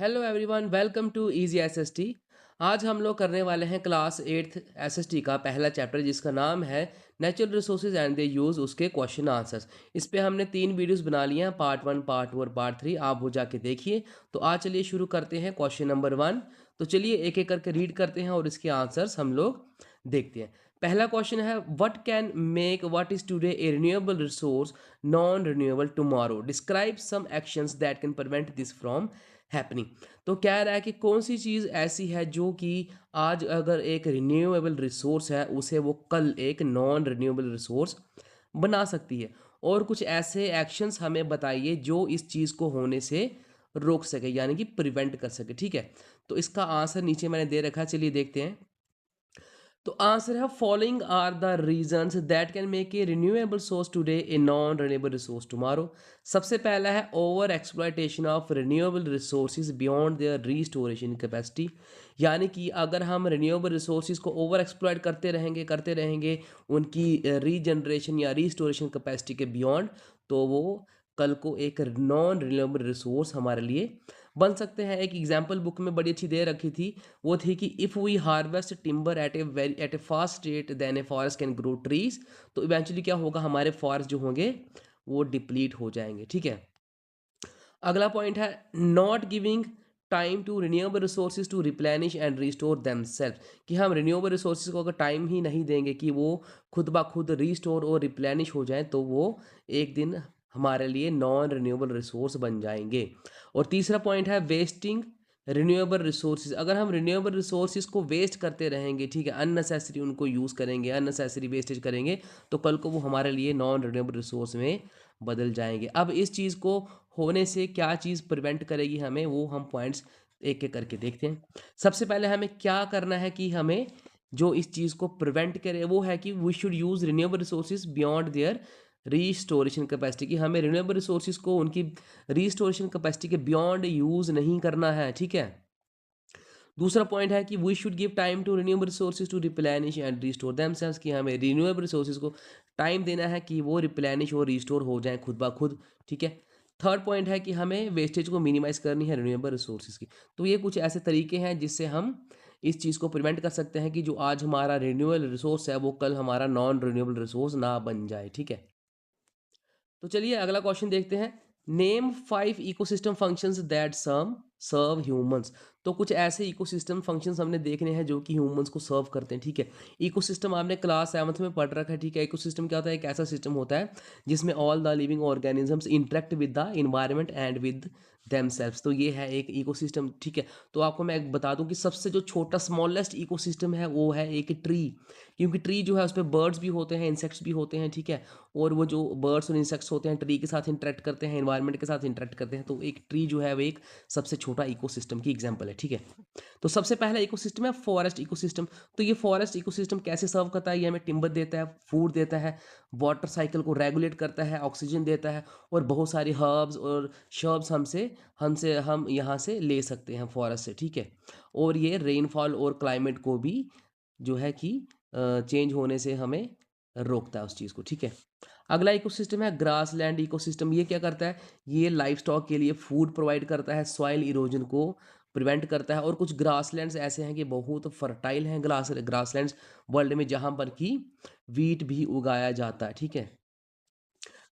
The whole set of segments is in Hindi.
Hello everyone, welcome to easy SST. आज हम लोग करने वाले हैं क्लास 8th एसएसटी का पहला चैप्टर जिसका नाम है natural resources and they use, उसके क्वेश्चन आंसर्स। इस पे हमने 3 वीडियोस बना लिए हैं, पार्ट 1, पार्ट 2 और पार्ट 3। आप वो जाके देखिए। तो आज चलिए शुरू करते हैं क्वेश्चन नंबर 1। तो चलिए एक एक करके रीड करते हैं और इसके आंसर्स हम लोग देखते हैं। पहला क्वेश्चन है, what can make what is today a renewable resource non renewable tomorrow, describe some actions that can prevent this from happening. तो कह रहा है कि कौन सी चीज़ ऐसी है जो कि आज अगर एक रिन्यूएबल रिसोर्स है उसे वो कल एक नॉन रिन्यूएबल रिसोर्स बना सकती है। और कुछ ऐसे एक्शंस हमें बताइए जो इस चीज़ को होने से रोक सके, यानी कि प्रिवेंट कर सके। ठीक है, तो इसका आंसर नीचे मैंने दे रखा है, चलिए देखते हैं। तो आंसर है, following are the reasons that can make a renewable source today a non renewable resource tomorrow. सबसे पहला है over exploitation of renewable resources beyond their restoration capacity. यानी कि अगर हम रिन्यूएबल रिसोर्सेज को ओवर एक्सप्लॉयट करते रहेंगे उनकी रीजनरेशन या रीस्टोरेशन कैपेसिटी के बियॉन्ड, तो वो कल को एक नॉन रिन्यूएबल रिसोर्स हमारे लिए बन सकते हैं। एक एग्जाम्पल बुक में बड़ी अच्छी दे रखी थी, वो थी कि if we harvest timber at a fast rate then a forest can grow trees. तो इवेंचुअली क्या होगा, हमारे फॉरेस्ट जो होंगे वो डिप्लीट हो जाएंगे। ठीक है, अगला पॉइंट है, not giving time to renewable resources to replenish and restore themself. कि हम रिन्यूएबल रिसोर्सेज को अगर टाइम ही नहीं देंगे कि वो खुद ब खुद रिस्टोर और रिप्लेनिश हो जाए, तो वो एक दिन हमारे लिए नॉन रिन्यूएबल रिसोर्स बन जाएंगे। और तीसरा पॉइंट है, वेस्टिंग रिन्यूएबल रिसोर्सेज। अगर हम रिन्यूएबल रिसोर्सेज को वेस्ट करते रहेंगे, ठीक है, अननेसेसरी उनको यूज़ करेंगे, अननेसेसरी वेस्टेज करेंगे, तो कल को वो हमारे लिए नॉन रिन्यूएबल रिसोर्स में बदल जाएंगे। अब इस चीज़ को होने से क्या चीज़ प्रिवेंट करेगी हमें, वो हम पॉइंट्स एक एक करके देखते हैं। सबसे पहले हमें क्या करना है कि हमें जो इस चीज़ को प्रिवेंट करे वो है कि we should use renewable resources beyond their restoration capacity. कि हमें रिन्यूएबल रिसोर्सेज को उनकी रीस्टोरेशन कैपेसिटी के बियॉन्ड यूज़ नहीं करना है। ठीक है, दूसरा पॉइंट है कि we should give time to renewable resources to replenish and restore themselves. कि हमें रिन्यूएबल रिसोर्सेज को टाइम देना है कि वो रिप्लेनिश और रिस्टोर हो जाएं खुद ब खुद। ठीक है, थर्ड पॉइंट है कि हमें वेस्टेज को मिनिमाइज करनी है रिन्यूएबल रिसोर्सेज की। तो ये कुछ ऐसे तरीके हैं जिससे हम इस चीज़ को प्रिवेंट कर सकते हैं कि जो आज हमारा रिन्यूएबल रिसोर्स है वो कल हमारा नॉन रिन्यूएबल रिसोर्स ना बन जाए। ठीक है, तो चलिए अगला क्वेश्चन देखते हैं। Name 5 ecosystem functions that some serve humans. तो कुछ ऐसे इकोसिस्टम फंक्शंस हमने देखने हैं जो कि ह्यूमंस को सर्व करते हैं। ठीक है, इकोसिस्टम आपने क्लास 7th में पढ़ रखा है। ठीक है, इकोसिस्टम क्या होता है, एक ऐसा सिस्टम होता है जिसमें all the living organisms interact with the environment and with themselves. तो ये है एक इकोसिस्टम। ठीक है, तो आपको मैं बता दूं कि सबसे जो छोटा स्मॉलेस्ट इकोसिस्टम है वो है एक ट्री। क्योंकि ट्री जो है उस पर बर्ड्स भी होते हैं, इंसेक्ट्स भी होते हैं। ठीक है, और वो जो बर्ड्स और इंसेक्ट्स होते हैं ट्री के साथ इंटरेक्ट करते हैं, एनवायरनमेंट के साथ इंटरेक्ट करते हैं। तो एक ट्री जो है वो एक सबसे छोटा इकोसिस्टम की एग्जांपल है। ठीक है, तो सबसे पहला इकोसिस्टम है फॉरेस्ट इकोसिस्टम। तो ये फॉरेस्ट इकोसिस्टम कैसे सर्व करता है, ये हमें टिम्बर देता है, फूड देता है, वाटर साइकिल को रेगुलेट करता है, ऑक्सीजन देता है, और बहुत सारी हर्ब्स और शर्ब्स हमसे हमसे हम यहाँ से ले सकते हैं फॉरेस्ट से। ठीक है, और ये रेनफॉल और क्लाइमेट को भी जो है कि चेंज होने से हमें रोकता है उस चीज़ को। ठीक है, अगला इकोसिस्टम है ग्रास लैंड इकोसिस्टम। ये क्या करता है, ये लाइफ स्टॉक के लिए फूड प्रोवाइड करता है, सॉइल इरोजन को प्रिवेंट करता है। और कुछ ग्रासलैंड्स ऐसे हैं कि बहुत फर्टाइल हैं ग्रासलैंड्स वर्ल्ड में, जहाँ पर कि वीट भी उगाया जाता है। ठीक है,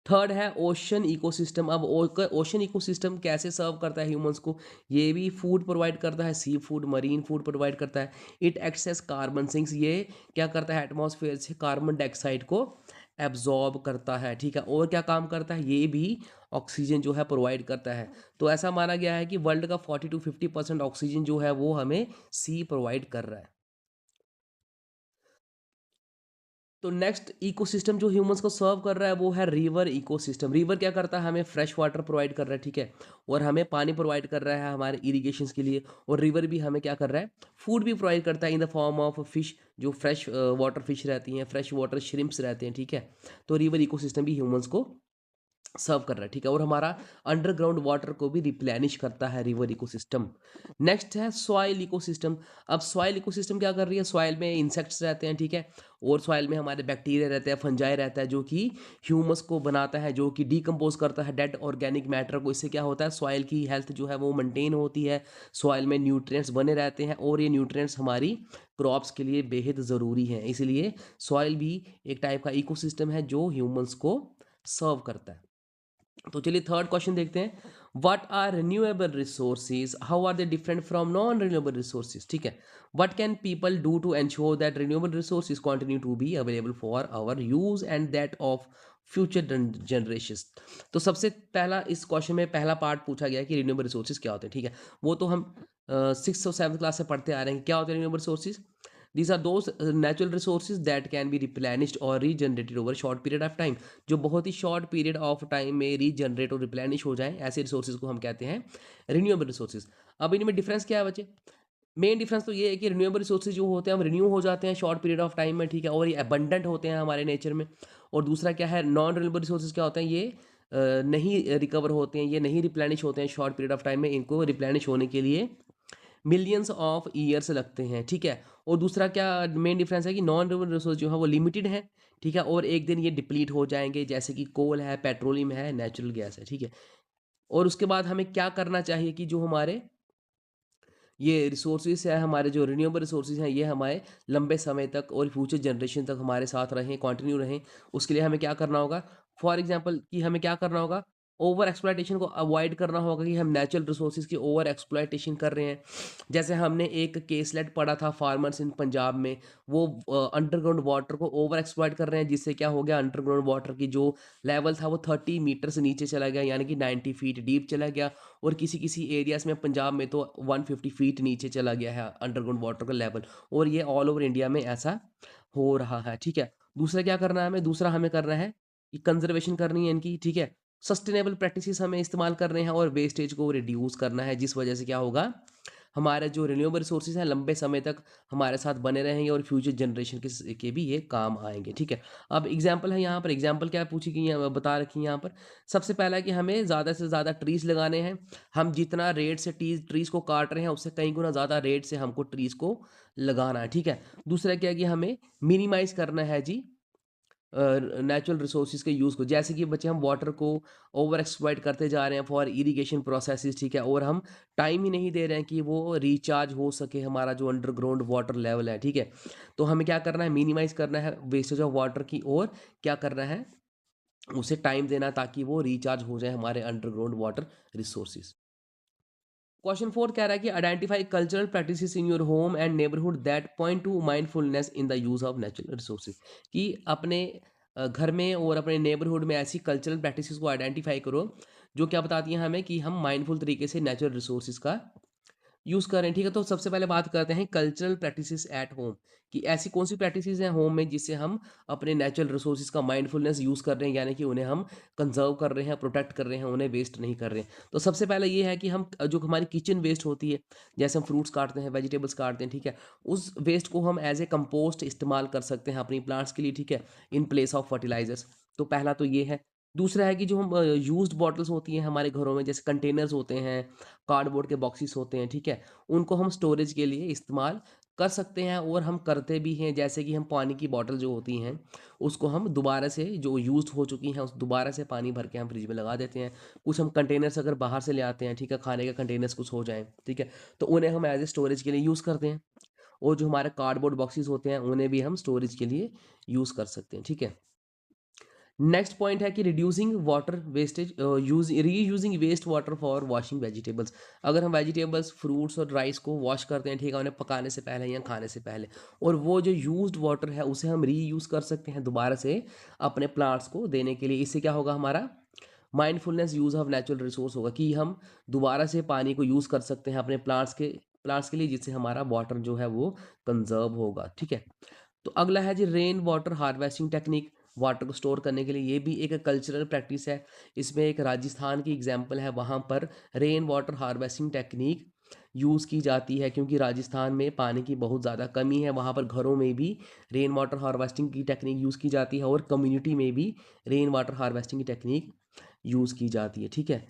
थर्ड है ओशन इकोसिस्टम। अब ओशन इकोसिस्टम कैसे सर्व करता है ह्यूमंस को, ये भी फूड प्रोवाइड करता है, sea food, marine food provide करता है। It acts as carbon sinks. ये क्या करता है, एटमॉस्फेयर से कार्बन डाइऑक्साइड को एब्जॉर्ब करता है। ठीक है, और क्या काम करता है, ये भी ऑक्सीजन जो है प्रोवाइड करता है। तो ऐसा माना गया है कि वर्ल्ड का 40 to 50% ऑक्सीजन जो है वो हमें सी प्रोवाइड कर रहा है। तो नेक्स्ट इकोसिस्टम जो ह्यूमंस को सर्व कर रहा है वो है रिवर इकोसिस्टम। रिवर क्या करता है, हमें फ्रेश वाटर प्रोवाइड कर रहा है। ठीक है, और हमें पानी प्रोवाइड कर रहा है हमारे इरिगेशन के लिए। और रिवर भी हमें क्या कर रहा है, फूड भी प्रोवाइड करता है in the form of fish, जो फ्रेश वाटर फिश रहती हैं, फ्रेश वाटर श्रिम्प्स रहते हैं। ठीक है, तो रिवर इकोसिस्टम भी ह्यूमंस को सर्व कर रहा है, ठीक है, और हमारा अंडरग्राउंड वाटर को भी रिप्लेनिश करता है रिवर इकोसिस्टम। नेक्स्ट है सॉइल इकोसिस्टम। अब सॉइल इकोसिस्टम क्या कर रही है, सॉइल में इंसेक्ट्स रहते हैं, ठीक है, और सॉइल में हमारे बैक्टीरिया रहते हैं, फंजाई रहता है, जो कि ह्यूमस को बनाता है, जो कि डिकम्पोज करता है डेड ऑर्गेनिक मैटर को। इससे क्या होता है, सॉइल की हेल्थ जो है वो मेंटेन होती है, सॉइल में न्यूट्रिएंट्स बने रहते हैं, और ये न्यूट्रिएंट्स हमारी क्रॉप्स के लिए बेहद ज़रूरी हैं। इसलिए सॉइल भी एक टाइप का इकोसिस्टम है जो ह्यूमंस को सर्व करता है। तो चलिए थर्ड क्वेश्चन देखते हैं, what are renewable resources, how are they different from non renewable resources, ठीक है, what can people do to ensure that renewable resources continue to be available for our use and that of future generations. तो सबसे पहला इस क्वेश्चन में पहला पार्ट पूछा गया कि रिन्यूएबल रिसोर्सेज क्या होते हैं, ठीक है, वो तो हम सिक्स और सेवन्थ क्लास से पढ़ते आ रहे हैं। क्या होते हैं renewable resources? These are those natural resources that can be replenished or regenerated over a short period of time। जो बहुत ही शॉर्ट पीरियड ऑफ टाइम में रीजनरेट और रिप्लेनिश हो जाएं, ऐसे रिसोर्सेज को हम कहते हैं रिन्यूएबल रिसोर्सेज। अब इनमें डिफरेंस क्या है बच्चे? मेन डिफरेंस तो ये है कि रिन्यूएबल रिसोर्सेज जो होते हैं हम रिन्यू हो जाते हैं शॉर्ट पीरियड ऑफ टाइम में, ठीक है, और ये अबंडेंट होते हैं हमारे नेचर में। और दूसरा क्या है, नॉन रिन्यूएबल रिसोर्सेज क्या होते हैं, ये नहीं रिकवर होते हैं, ये नहीं रिप्लेनिश होते हैं शॉर्ट पीरियड ऑफ टाइम में, इनको रिप्लेनिश होने के लिए मिलियंस ऑफ ईयर्स लगते हैं, ठीक है। और दूसरा क्या मेन डिफरेंस है कि नॉन रिन्यूएबल रिसोर्स जो है वो लिमिटेड है, ठीक है, और एक दिन ये डिप्लीट हो जाएंगे, जैसे कि कोल है, पेट्रोलियम है, नेचुरल गैस है, ठीक है। और उसके बाद हमें क्या करना चाहिए कि जो हमारे ये रिसोर्सेज है, हमारे जो रिन्यूएबल रिसोर्सेज हैं, ये हमारे लंबे समय तक और फ्यूचर जनरेशन तक हमारे साथ रहें, कंटिन्यू रहें। उसके लिए हमें क्या करना होगा, फॉर एग्जांपल कि हमें क्या करना होगा, ओवर एक्सप्लॉयटेशन को अवॉइड करना होगा कि हम नेचुरल रिसोर्सेज की ओवर एक्सप्लॉयटेशन कर रहे हैं। जैसे हमने एक केसलेट पढ़ा था फार्मर्स इन पंजाब में, वो अंडरग्राउंड वाटर को ओवर एक्सप्लॉयट कर रहे हैं, जिससे क्या हो गया, अंडरग्राउंड वाटर की जो लेवल था वो 30 मीटर से नीचे चला गया, यानी कि 90 फीट डीप चला गया। और किसी किसी एरियाज़ में पंजाब में तो 150 फीट नीचे चला गया है अंडरग्राउंड वाटर का लेवल, और ये ऑल ओवर इंडिया में ऐसा हो रहा है, ठीक है। दूसरा क्या करना है हमें, दूसरा हमें करना है कि कंजर्वेशन करनी है इनकी, ठीक है, सस्टेनेबल प्रैक्टिसेस हमें इस्तेमाल करने हैं और वेस्टेज को रिड्यूस करना है, जिस वजह से क्या होगा, हमारे जो रिन्यूएबल रिसोर्सेज हैं लंबे समय तक हमारे साथ बने रहेंगे और फ्यूचर जनरेशन के भी ये काम आएंगे, ठीक है। अब एग्जाम्पल है यहाँ पर, एग्जाम्पल क्या पूछी गई है, बता रखी है यहाँ पर। सबसे पहला कि हमें ज़्यादा से ज़्यादा ट्रीज़ लगाने हैं। हम जितना रेट से ट्रीज़ को काट रहे हैं उससे कई गुना ज़्यादा रेट से हमको ट्रीज़ को लगाना है, ठीक है। दूसरा क्या है कि हमें मिनिमाइज़ करना है जी नेचुरल रिसोर्सेज के यूज़ को। जैसे कि बच्चे हम वाटर को ओवर एक्सप्लॉइट करते जा रहे हैं फॉर इरिगेशन प्रोसेसेस, ठीक है, और हम टाइम ही नहीं दे रहे हैं कि वो रिचार्ज हो सके हमारा जो अंडरग्राउंड वाटर लेवल है, ठीक है। तो हमें क्या करना है, मिनिमाइज करना है वेस्टेज ऑफ वाटर की, और क्या करना है, उसे टाइम देना ताकि वो रिचार्ज हो जाए हमारे अंडरग्राउंड वाटर रिसोर्सेज। क्वेश्चन 4 कह रहा है कि identify cultural practices in your home and neighbourhood that point two mindfulness in the use of natural resources. कि अपने घर में और अपने नेबरहुड में ऐसी कल्चरल प्रैक्टिसेस को आइडेंटिफाई करो जो क्या बताती हैं हमें कि हम माइंडफुल तरीके से नेचुरल रिसोर्सेज का यूज़ करें, ठीक है। तो सबसे पहले बात करते हैं कल्चरल प्रैक्टिसेस एट होम, कि ऐसी कौन सी प्रैक्टिसेस हैं होम में जिससे हम अपने नेचुरल रिसोर्सेज का माइंडफुलनेस यूज़ कर रहे हैं, यानी कि उन्हें हम कंजर्व कर रहे हैं, प्रोटेक्ट कर रहे हैं, उन्हें वेस्ट नहीं कर रहे हैं। तो सबसे पहले ये है कि हम जो हमारी किचन वेस्ट होती है, जैसे हम फ्रूट्स काटते हैं, वेजिटेबल्स काटते हैं, ठीक है, उस वेस्ट को हम एज ए कंपोस्ट इस्तेमाल कर सकते हैं अपनी प्लांट्स के लिए, ठीक है, इन प्लेस ऑफ फर्टिलाइजर्स। तो पहला तो ये है। दूसरा है कि जो हम यूज्ड बॉटल्स होती हैं हमारे घरों में, जैसे कंटेनर्स होते हैं, कार्डबोर्ड के बॉक्सेस होते हैं, ठीक है, उनको हम स्टोरेज के लिए इस्तेमाल कर सकते हैं, और हम करते भी हैं। जैसे कि हम पानी की बॉटल जो होती हैं उसको हम दोबारा से, जो यूज़ हो चुकी हैं, उस दोबारा से पानी भर के हम फ्रिज में लगा देते हैं। कुछ हम कंटेनर्स अगर बाहर से ले आते हैं, ठीक है, खाने के कंटेनर्स कुछ हो जाएँ, ठीक है, तो उन्हें हम एज ए स्टोरेज के लिए यूज़ करते हैं। और जो हमारे कार्डबोर्ड बॉक्सेस होते हैं उन्हें भी हम स्टोरेज के लिए यूज़ कर सकते हैं, ठीक है। नेक्स्ट पॉइंट है कि reducing water wastage, use reusing waste water for washing vegetables. अगर हम वेजिटेबल्स, फ्रूट्स और राइस को वॉश करते हैं, ठीक है, उन्हें पकाने से पहले या खाने से पहले, और वो जो यूज्ड वाटर है उसे हम रीयूज़ कर सकते हैं दोबारा से अपने प्लांट्स को देने के लिए। इससे क्या होगा, हमारा mindfulness use of natural resource होगा, कि हम दोबारा से पानी को यूज़ कर सकते हैं अपने प्लांट्स के लिए, जिससे हमारा वाटर जो है वो कंजर्व होगा, ठीक है। तो अगला है जी rain water harvesting technique. Water को स्टोर करने के लिए ये भी एक कल्चरल प्रैक्टिस है। इसमें एक राजस्थान की एग्जांपल है, वहाँ पर rain water harvesting technique use की जाती है, क्योंकि राजस्थान में पानी की बहुत ज़्यादा कमी है। वहाँ पर घरों में भी रेन वाटर हार्वेस्टिंग की टेक्निक यूज़ की जाती है, और कम्युनिटी में भी रेन वाटर हार्वेस्टिंग की टेक्निक यूज़ की जाती है, ठीक है।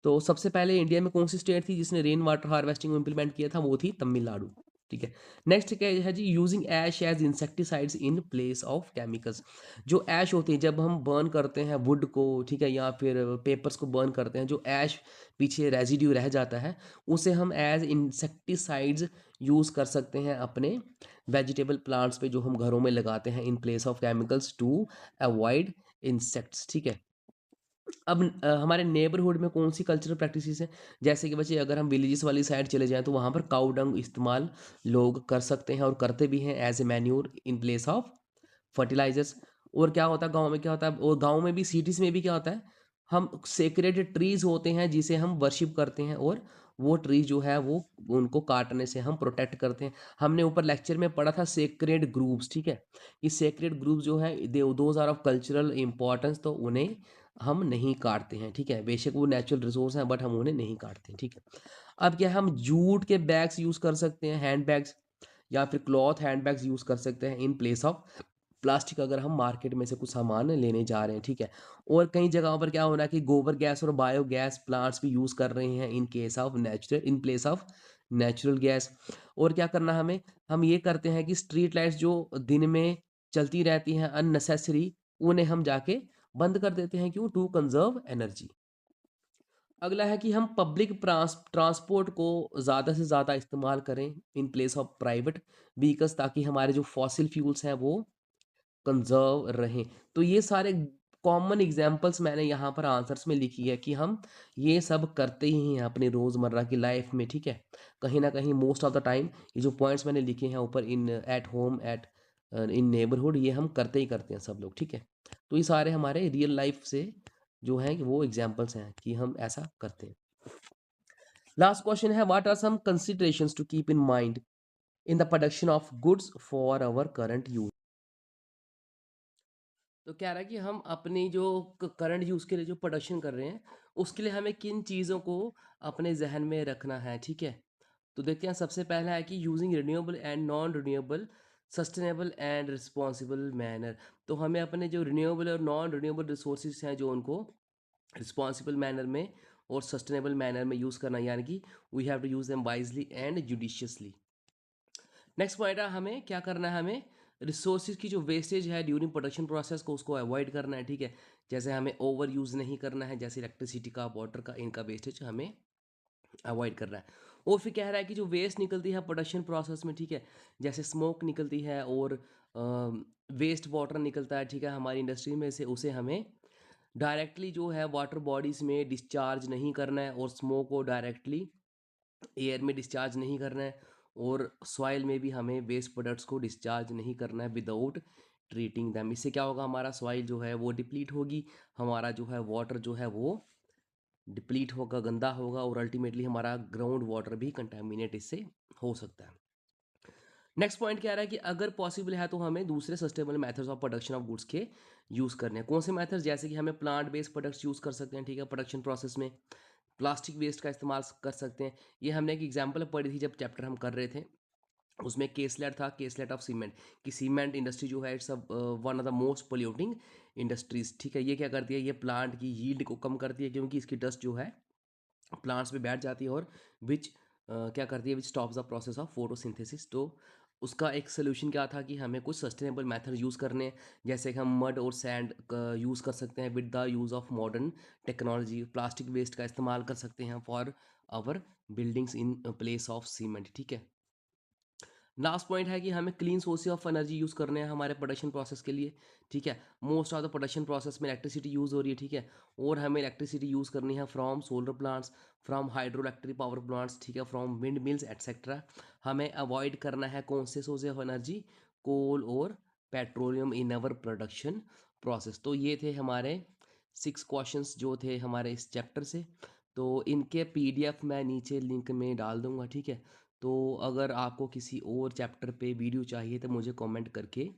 तो सबसे पहले इंडिया में कौन सी स्टेट थी जिसने रेन वाटर हार्वेस्टिंग को इम्प्लीमेंट किया था, वो थी तमिलनाडु, ठीक है। नेक्स्ट क्या है जी, using ash as insecticides in place of chemicals. जो ऐश होती है जब हम बर्न करते हैं वुड को, ठीक है, या फिर पेपर्स को बर्न करते हैं, जो ऐश पीछे रेजिड्यू रह जाता है उसे हम एज इंसेक्टिसाइड्स यूज़ कर सकते हैं अपने वेजिटेबल प्लांट्स पे जो हम घरों में लगाते हैं, in place of chemicals to avoid insects, ठीक है। अब हमारे नेबरहुड में कौन सी कल्चरल प्रैक्टिसेस हैं, जैसे कि बच्चे अगर हम विलेजेस वाली साइड चले जाएं तो वहाँ पर काऊ डंग इस्तेमाल लोग कर सकते हैं और करते भी हैं as a manure in place of fertilisers. और क्या होता है गांव में, क्या होता है, और गांव में भी सिटीज़ में भी क्या होता है, हम सेक्रेड ट्रीज होते हैं जिसे हम वर्शिप करते हैं, और वो ट्री जो है वो उनको काटने से हम प्रोटेक्ट करते हैं। हमने ऊपर लेक्चर में पढ़ा था सेक्रेड ग्रुप्स, ठीक है। ये सेक्रेड ग्रुप जो है those are of cultural importance, तो उन्हें हम नहीं काटते हैं, ठीक है। बेशक वो नेचुरल रिसोर्स हैं बट हम उन्हें नहीं काटते हैं, ठीक है। अब क्या हम जूट के बैग्स यूज़ कर सकते हैं, हैंड बैग्स, या फिर क्लॉथ हैंड बैग्स यूज़ कर सकते हैं इन प्लेस ऑफ प्लास्टिक, अगर हम मार्केट में से कुछ सामान लेने जा रहे हैं, ठीक है। और कई जगहों पर क्या हो रहा है कि गोबर गैस और बायोगैस प्लांट्स भी यूज़ कर रहे हैं in case of natural, in place of natural gas. और क्या करना हमें, हम ये करते हैं कि स्ट्रीट लाइट्स जो दिन में चलती रहती हैं अननेसेसरी, उन्हें हम जाके बंद कर देते हैं, क्यों, टू कंजर्व एनर्जी। अगला है कि हम पब्लिक ट्रांसपोर्ट को ज़्यादा से ज़्यादा इस्तेमाल करें इन प्लेस ऑफ प्राइवेट व्हीकल्स, ताकि हमारे जो फॉसिल फ्यूल्स हैं वो कंजर्व रहें। तो ये सारे कॉमन एग्जांपल्स मैंने यहाँ पर आंसर्स में लिखी है कि हम ये सब करते ही हैं अपनी रोज़मर्रा की लाइफ में, ठीक है। कहीं ना कहीं मोस्ट ऑफ द टाइम ये जो पॉइंट्स मैंने लिखे हैं ऊपर, in at home, at in neighbourhood, ये हम करते ही करते हैं सब लोग, ठीक है। तो ये सारे हमारे रियल लाइफ से जो हैं वो एग्जांपल्स हैं कि हम ऐसा करते हैं। लास्ट क्वेश्चन है, what are some considerations to keep in mind in the production of goods for our current use. तो कह रहा है कि हम अपनी जो करंट यूज़ के लिए जो प्रोडक्शन कर रहे हैं उसके लिए हमें किन चीज़ों को अपने जहन में रखना है, ठीक है। तो देखते हैं, सबसे पहला है कि using renewable and non renewable sustainable and responsible manner. तो हमें अपने जो रिन्यूएबल और नॉन रिन्यूएबल रिसोर्सेज हैं जो उनको रिस्पॉन्सिबल मैनर में और सस्टेनेबल मैनर में यूज़ करना, यानी कि we have to use them wisely and judiciously. Next point है, हमें क्या करना है, हमें रिसोर्सेज की जो वेस्टेज है ड्यूरिंग प्रोडक्शन प्रोसेस को उसको अवॉइड करना है, ठीक है। जैसे हमें ओवर यूज़ नहीं करना है, जैसे इलेक्ट्रिसिटी का, वाटर का, इनका वेस्टेज हमें अवॉइड करना है। और फिर कह रहा है कि जो वेस्ट निकलती है प्रोडक्शन प्रोसेस में, ठीक है, जैसे स्मोक निकलती है और वेस्ट वाटर निकलता है, ठीक है, हमारी इंडस्ट्री में से, उसे हमें डायरेक्टली जो है वाटर बॉडीज़ में डिस्चार्ज नहीं करना है, और स्मोक को डायरेक्टली एयर में डिस्चार्ज नहीं करना है, और सॉइल में भी हमें वेस्ट प्रोडक्ट्स को डिस्चार्ज नहीं करना है विदाउट ट्रीटिंग दैम। इससे क्या होगा, हमारा सॉइल जो है वो डिप्लीट होगी, हमारा जो है वाटर जो है वो डिप्लीट होगा, गंदा होगा, और अल्टीमेटली हमारा ग्राउंड वाटर भी कंटेमिनेट इससे हो सकता है। नेक्स्ट पॉइंट क्या रहा है कि अगर पॉसिबल है तो हमें दूसरे sustainable methods of production of goods के यूज़ करने हैं। कौन से मेथड्स, जैसे कि हमें प्लांट बेस्ड प्रोडक्ट्स यूज़ कर सकते हैं, ठीक है, प्रोडक्शन प्रोसेस में प्लास्टिक वेस्ट का इस्तेमाल कर सकते हैं। ये हमने एक एग्जांपल पढ़ी थी जब चैप्टर हम कर रहे थे, उसमें केसलेट था, केसलेट ऑफ सीमेंट, कि सीमेंट इंडस्ट्री जो है it's one of the most polluting industries, ठीक है। ये क्या करती है, ये प्लांट की यील्ड को कम करती है, क्योंकि इसकी डस्ट जो है प्लांट्स पे बैठ जाती है, और विच क्या करती है, which stops the process of photosynthesis. तो उसका एक सोल्यूशन क्या था कि हमें कुछ सस्टेनेबल मेथड यूज़ करने हैं, जैसे कि हम मड और सैंड का यूज़ कर सकते हैं with the use of modern technology. Plastic waste का इस्तेमाल कर सकते हैं for our buildings in place of cement, ठीक है। लास्ट पॉइंट है कि हमें clean source of energy use करने हैं हमारे प्रोडक्शन प्रोसेस के लिए, ठीक है। Most of the production process में इलेक्ट्रिसिटी यूज़ हो रही है, ठीक है, और हमें इलेक्ट्रिसिटी यूज़ करनी है from solar plants, from hydro electric power plants, ठीक है, फ्रॉम विंड मिल्स एटसेट्रा। हमें अवॉइड करना है कौन से सोर्स ऑफ एनर्जी, कोल और पेट्रोलियम इन अवर प्रोडक्शन प्रोसेस। तो ये थे हमारे 6 क्वेश्चंस जो थे हमारे इस चैप्टर से। तो इनके पीडीएफ मैं नीचे लिंक में डाल दूंगा, ठीक है। तो अगर आपको किसी और चैप्टर पे वीडियो चाहिए तो मुझे कमेंट करके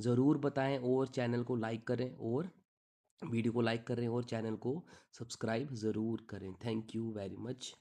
ज़रूर बताएं, और चैनल को लाइक करें, और वीडियो को लाइक करें, और चैनल को सब्सक्राइब ज़रूर करें। Thank you very much.